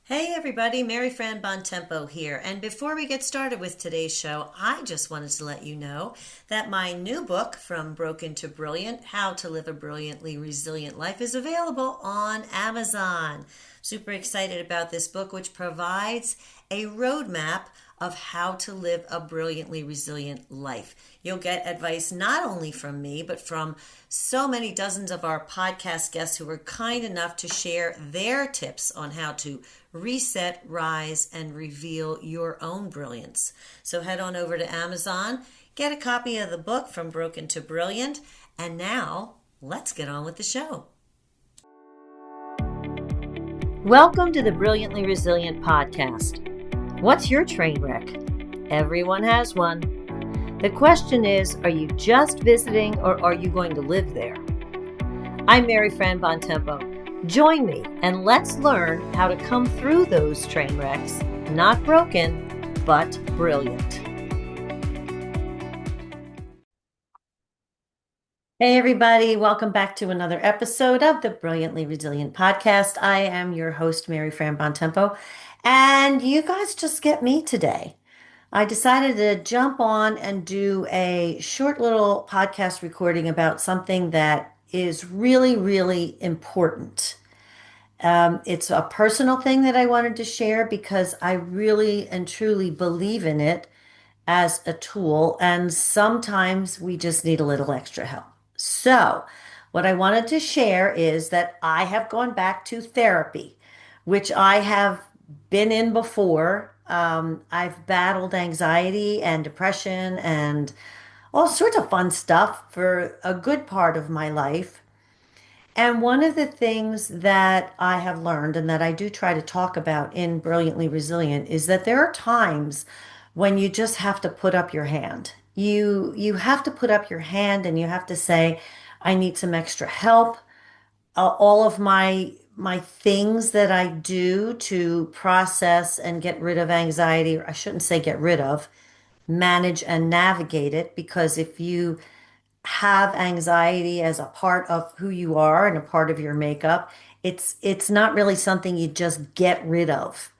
Hey everybody, Mary Fran Bontempo here. And before we get started with today's show, I just wanted to let you know that my new book, From Broken to Brilliant, How to Live a Brilliantly Resilient Life, is available on Amazon. Super excited about this book, which provides a roadmap of how to live a brilliantly resilient life. You'll get advice not only from me, but from so many dozens of our podcast guests who were kind enough to share their tips on how to reset, rise, and reveal your own brilliance. So head on over to Amazon, get a copy of the book From Broken to Brilliant, and now let's get on with the show. Welcome to the Brilliantly Resilient podcast. What's your train wreck? Everyone has one. The question is, are you just visiting or are you going to live there? I'm Mary Fran Bontempo. Join me and let's learn how to come through those train wrecks, not broken, but brilliant. Hey everybody, welcome back to another episode of the Brilliantly Resilient podcast. I am your host, Mary Fran Bontempo, and you guys just get me today. I decided to jump on and do a short little podcast recording about something that is really, really important. It's a personal thing that I wanted to share because I really and truly believe in it as a tool, and sometimes we just need a little extra help. So, what I wanted to share is that I have gone back to therapy, which I have been in before. I've battled anxiety and depression and all sorts of fun stuff for a good part of my life. And one of the things that I have learned and that I do try to talk about in Brilliantly Resilient is that there are times when you just have to put up your hand. You have to put up your hand and you have to say, I need some extra help. All of my things that I do to process and get rid of anxiety, or I shouldn't say get rid of, manage and navigate it, because if you have anxiety as a part of who you are and a part of your makeup, it's not really something you just get rid of.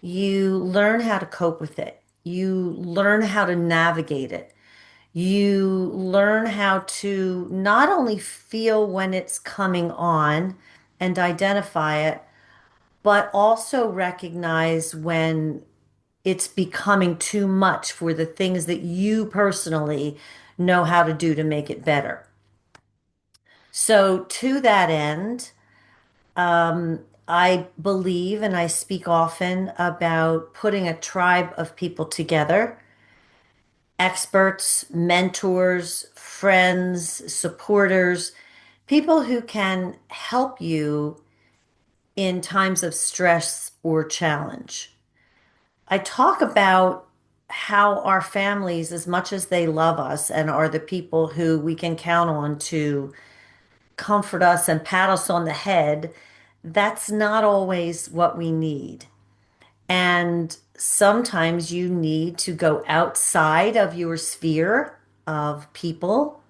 You learn how to cope with it. You learn how to navigate it. You learn how to not only feel when it's coming on and identify it, but also recognize when it's becoming too much for the things that you personally know how to do to make it better. So, to that end, I believe and I speak often about putting a tribe of people together, experts, mentors, friends, supporters, people who can help you in times of stress or challenge. I talk about how our families, as much as they love us and are the people who we can count on to comfort us and pat us on the head, that's not always what we need. And sometimes you need to go outside of your sphere of people,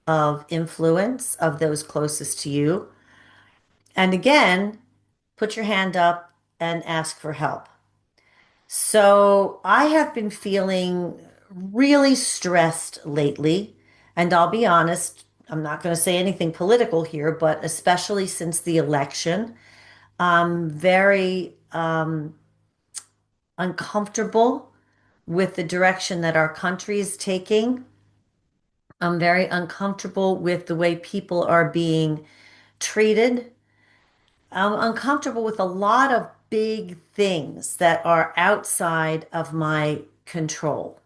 of influence, of those closest to you. And again, put your hand up and ask for help. So I have been feeling really stressed lately. And I'll be honest, I'm not going to say anything political here, but especially since the election, I'm very uncomfortable with the direction that our country is taking. I'm very uncomfortable with the way people are being treated. I'm uncomfortable with a lot of big things that are outside of my control.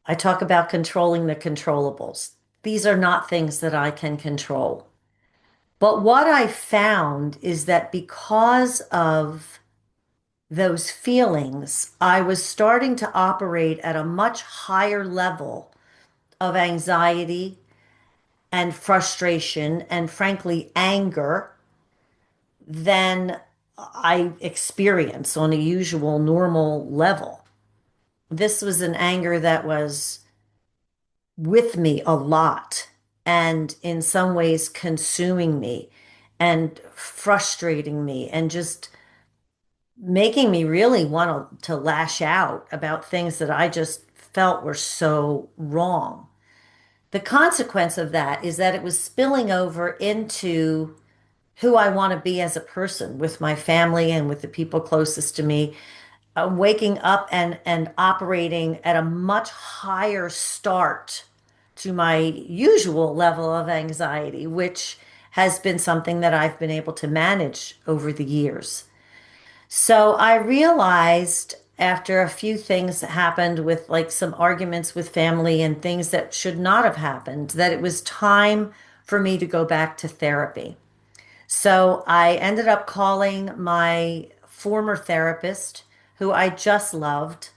I talk about controlling the controllables. These are not things that I can control. But what I found is that because of those feelings, I was starting to operate at a much higher level of anxiety and frustration and, frankly, anger than I experience on a usual normal level. This was an anger that was with me a lot and in some ways consuming me and frustrating me and just making me really want to lash out about things that I just felt were so wrong. The consequence of that is that it was spilling over into who I want to be as a person with my family and with the people closest to me. Waking up and operating at a much higher start to my usual level of anxiety, which has been something that I've been able to manage over the years. So I realized after a few things that happened with like some arguments with family and things that should not have happened, that it was time for me to go back to therapy. So I ended up calling my former therapist, who I just loved,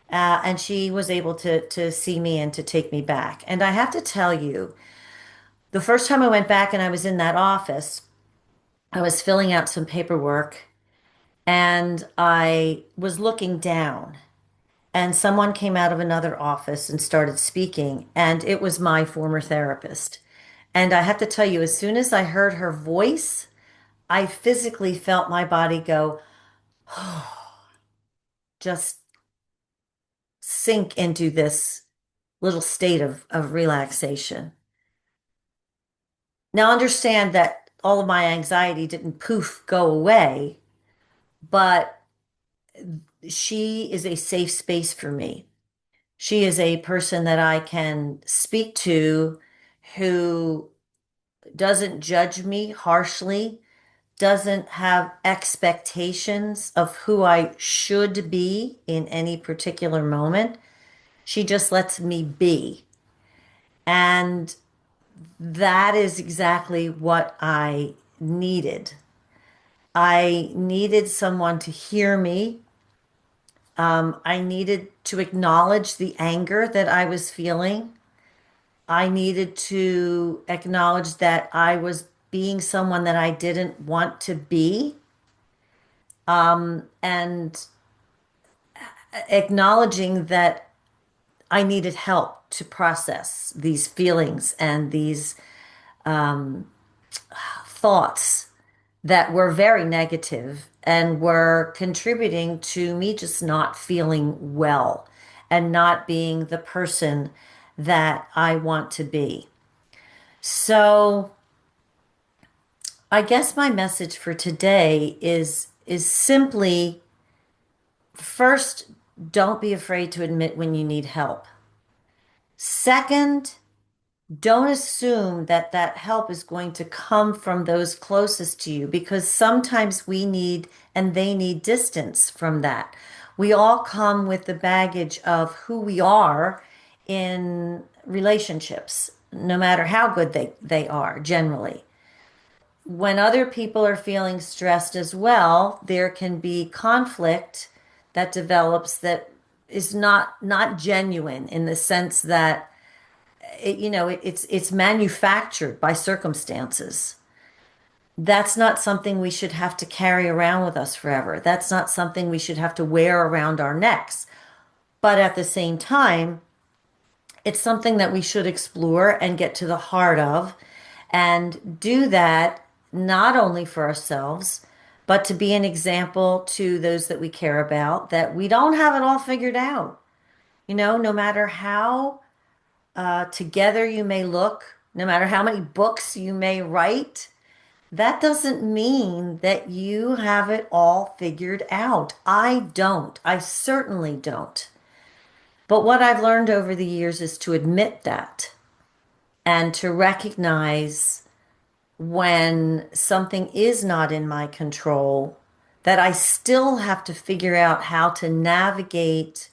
and she was able to see me and to take me back. And I have to tell you, the first time I went back and I was in that office, I was filling out some paperwork and I was looking down, and someone came out of another office and started speaking, and it was my former therapist. And I have to tell you, as soon as I heard her voice, I physically felt my body go, just sink into this little state of relaxation. Now, understand that all of my anxiety didn't poof go away, but she is a safe space for me. She is a person that I can speak to who doesn't judge me harshly, doesn't have expectations of who I should be in any particular moment. She just lets me be. And that is exactly what I needed. I needed someone to hear me. I needed to acknowledge the anger that I was feeling. I needed to acknowledge that I was being someone that I didn't want to be, and acknowledging that I needed help to process these feelings and these thoughts that were very negative and were contributing to me just not feeling well and not being the person that I want to be. So, I guess my message for today is simply first, don't be afraid to admit when you need help. Second, don't assume that that help is going to come from those closest to you because sometimes we need and they need distance from that. We all come with the baggage of who we are in relationships, no matter how good they are generally. When other people are feeling stressed as well, there can be conflict that develops that is not genuine in the sense that it's manufactured by circumstances. That's not something we should have to carry around with us forever. That's not something we should have to wear around our necks. But at the same time, it's something that we should explore and get to the heart of and do that not only for ourselves, but to be an example to those that we care about that we don't have it all figured out. No matter how together you may look, no matter how many books you may write, that doesn't mean that you have it all figured out. I don't. I certainly don't. But what I've learned over the years is to admit that and to recognize when something is not in my control, that I still have to figure out how to navigate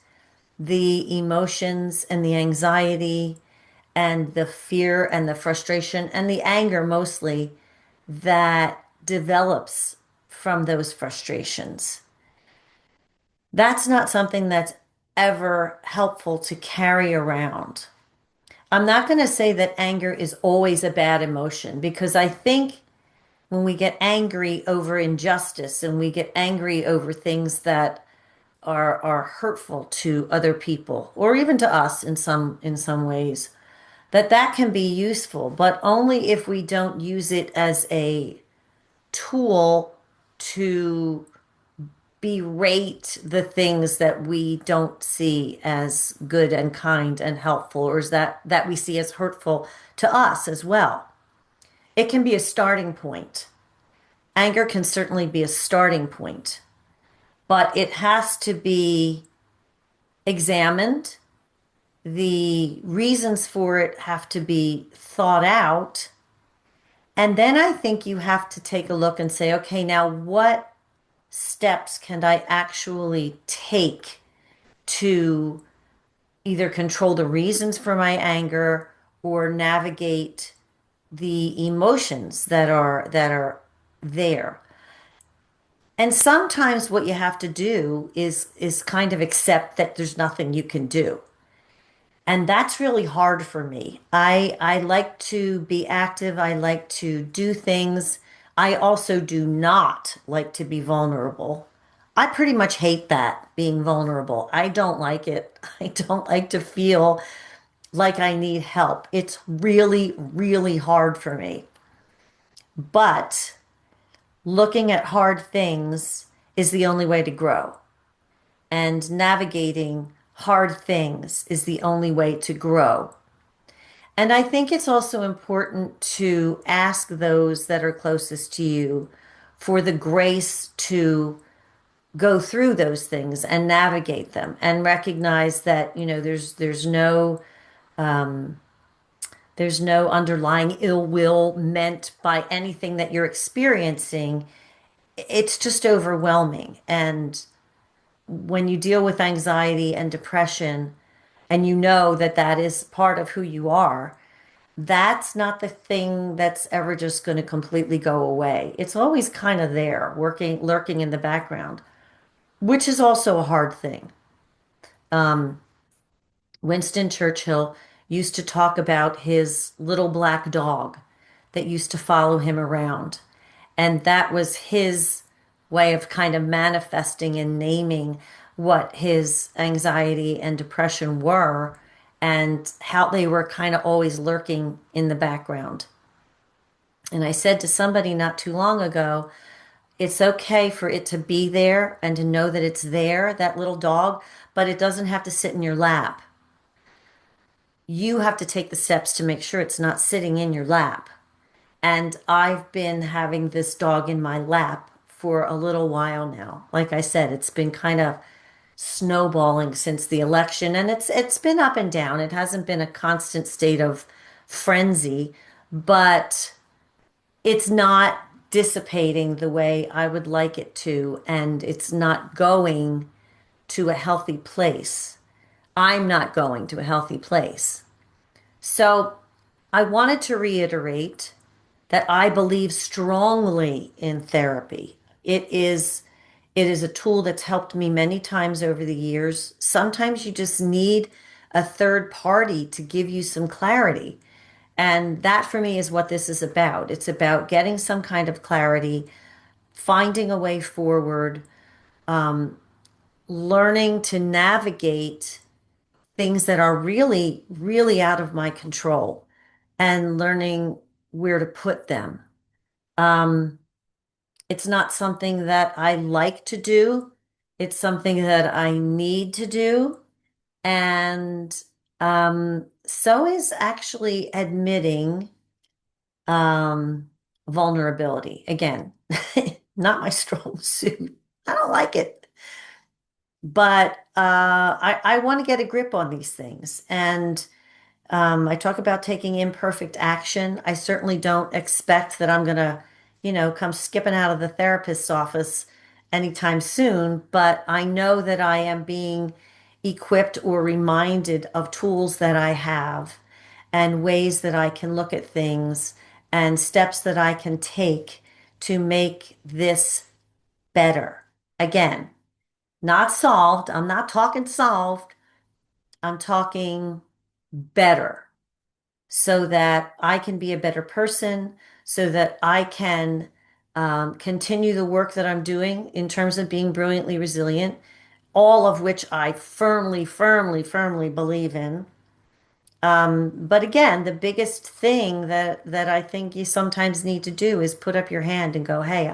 the emotions and the anxiety and the fear and the frustration and the anger mostly that develops from those frustrations. That's not something that's ever helpful to carry around. I'm not going to say that anger is always a bad emotion because I think when we get angry over injustice and we get angry over things that are hurtful to other people or even to us in some ways, that can be useful, but only if we don't use it as a tool to berate the things that we don't see as good and kind and helpful, or is that we see as hurtful to us as well. It can be a starting point. Anger can certainly be a starting point, but it has to be examined. The reasons for it have to be thought out. And then I think you have to take a look and say, okay, now what steps can I actually take to either control the reasons for my anger or navigate the emotions that are there. And sometimes what you have to do is kind of accept that there's nothing you can do. And that's really hard for me. I like to be active. I like to do things. I also do not like to be vulnerable. I pretty much hate that, being vulnerable. I don't like it. I don't like to feel like I need help. It's really, really hard for me. But looking at hard things is the only way to grow. And navigating hard things is the only way to grow. And I think it's also important to ask those that are closest to you for the grace to go through those things and navigate them and recognize that, there's no underlying ill will meant by anything that you're experiencing. It's just overwhelming. And when you deal with anxiety and depression, and you know that that is part of who you are, that's not the thing that's ever just going to completely go away. It's always kind of there, working, lurking in the background, which is also a hard thing. Winston Churchill used to talk about his little black dog that used to follow him around. And that was his way of kind of manifesting and naming what his anxiety and depression were and how they were kind of always lurking in the background. And I said to somebody not too long ago, it's okay for it to be there and to know that it's there, that little dog, but it doesn't have to sit in your lap. You have to take the steps to make sure it's not sitting in your lap. And I've been having this dog in my lap for a little while now. Like I said, it's been kind of snowballing since the election, and it's been up and down. It hasn't been a constant state of frenzy, but it's not dissipating the way I would like it to, and it's not going to a healthy place. I'm not going to a healthy place. So I wanted to reiterate that I believe strongly in therapy. It is a tool that's helped me many times over the years. Sometimes you just need a third party to give you some clarity. And that for me is what this is about. It's about getting some kind of clarity, finding a way forward, learning to navigate things that are really, really out of my control and learning where to put them. Um, it's not something that I like to do. It's something that I need to do. And so is actually admitting um, vulnerability. Again, not my strong suit. I don't like it. But I want to get a grip on these things. And I talk about taking imperfect action. I certainly don't expect that I'm going to, come skipping out of the therapist's office anytime soon, but I know that I am being equipped or reminded of tools that I have and ways that I can look at things and steps that I can take to make this better. Again, not solved. I'm not talking solved. I'm talking better so that I can be a better person, so that I can continue the work that I'm doing in terms of being brilliantly resilient, all of which I firmly, firmly, firmly believe in. But again, the biggest thing that I think you sometimes need to do is put up your hand and go, "Hey,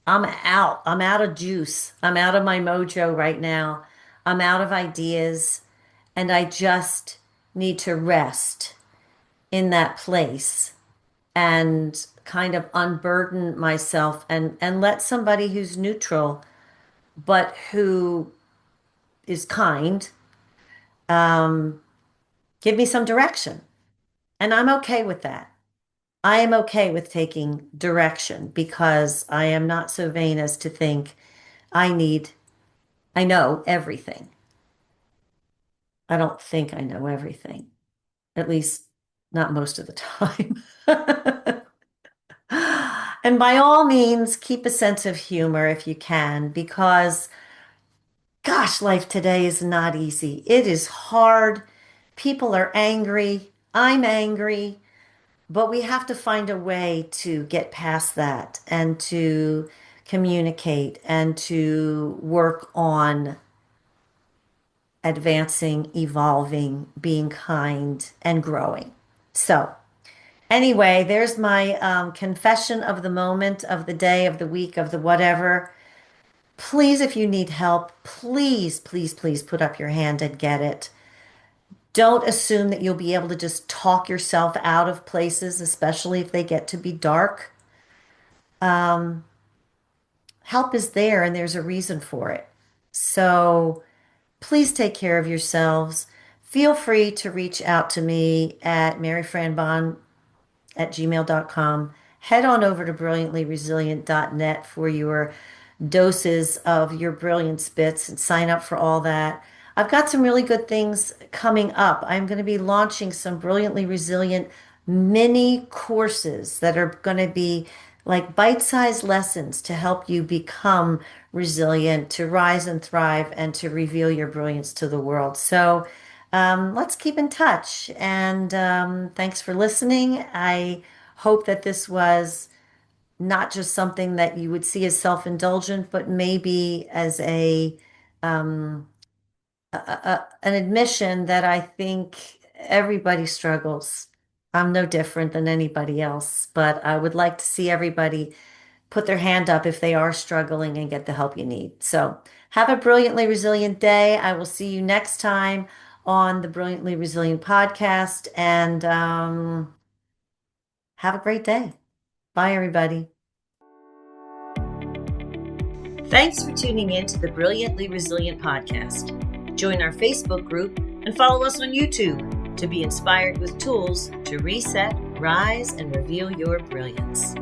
I'm out. I'm out of juice. I'm out of my mojo right now. I'm out of ideas. And I just need to rest in that place and kind of unburden myself and let somebody who's neutral, but who is kind, give me some direction. And I'm okay with that. I am okay with taking direction because I am not so vain as to think I need, I know everything. I don't think I know everything, at least not most of the time. And by all means, keep a sense of humor if you can, because gosh, life today is not easy. It is hard. People are angry. I'm angry. But we have to find a way to get past that and to communicate and to work on advancing, evolving, being kind, and growing. So, anyway, there's my confession of the moment, of the day, of the week, of the whatever. Please, if you need help, please, please, please put up your hand and get it. Don't assume that you'll be able to just talk yourself out of places, especially if they get to be dark. Help is there and there's a reason for it. So please take care of yourselves. Feel free to reach out to me at maryfranbon@gmail.com. Head on over to brilliantlyresilient.net for your doses of your brilliance bits and sign up for all that. I've got some really good things coming up. I'm going to be launching some brilliantly resilient mini courses that are going to be like bite-sized lessons to help you become resilient, to rise and thrive, and to reveal your brilliance to the world. So let's keep in touch. And thanks for listening. I hope that this was not just something that you would see as self-indulgent, but maybe as an admission that I think everybody struggles. I'm no different than anybody else, but I would like to see everybody put their hand up if they are struggling and get the help you need. So have a brilliantly resilient day. I will see you next time on the Brilliantly Resilient podcast, and have a great day. Bye, everybody. Thanks for tuning in to the Brilliantly Resilient podcast. Join our Facebook group and follow us on YouTube to be inspired with tools to reset, rise, and reveal your brilliance.